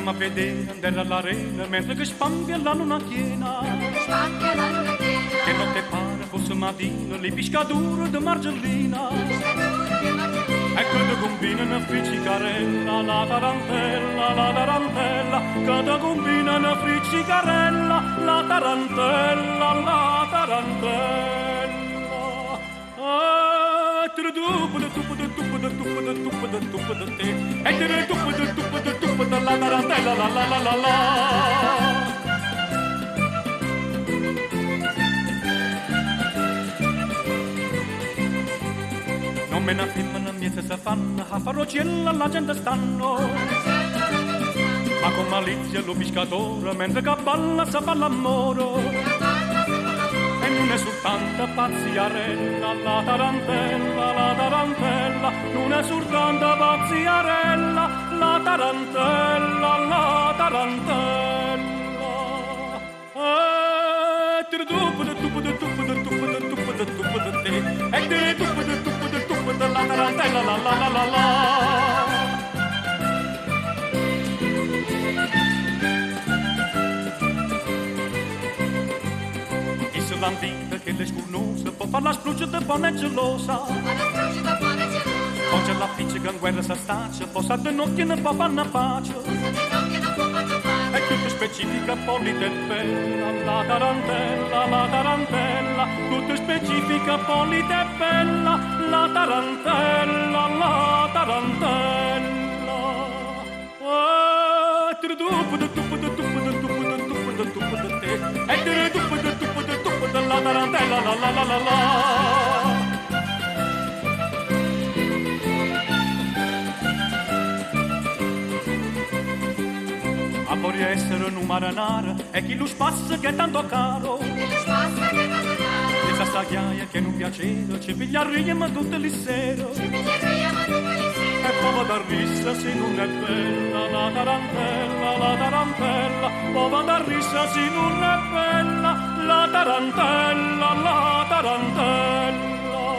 Andiamo a vedere andare all'arena mentre che spambia la luna piena. Che notte pare fosse mattina, le piscature di margellina. Ecco da combina una friccicarella, la tarantella, che da combina una friccicarella, la tarantella. La tarantella, la. Non me ne femmina miezza si fanno, a farrocella la gente stanno. Ma con malizia lo pescatore, mentre che balla si fa l'amore. E non è soltanto pazziarella, la tarantella, non è soltanto pazziarella, la tarantella. La tarantella, la. L'andita che le scurnosa può far la spruccia buona e gelosa. Oggi la piccica in guerra sa staccia, può sa de nocchi ne può far una pace. E tutto specifica polita e bella, la tarantella, tutto specifica polita e bella, la tarantella. La tarantella, la. A vorrei essere un marinaro e chi lo spassa che è tanto caro. Senza sta ghiaia che non piaceva, ci pigliarriamo tutte le sere. E poi da rissa se non è bella, la tarantella, poi da rissa se non è bella. La tarantella. La tarantella, la.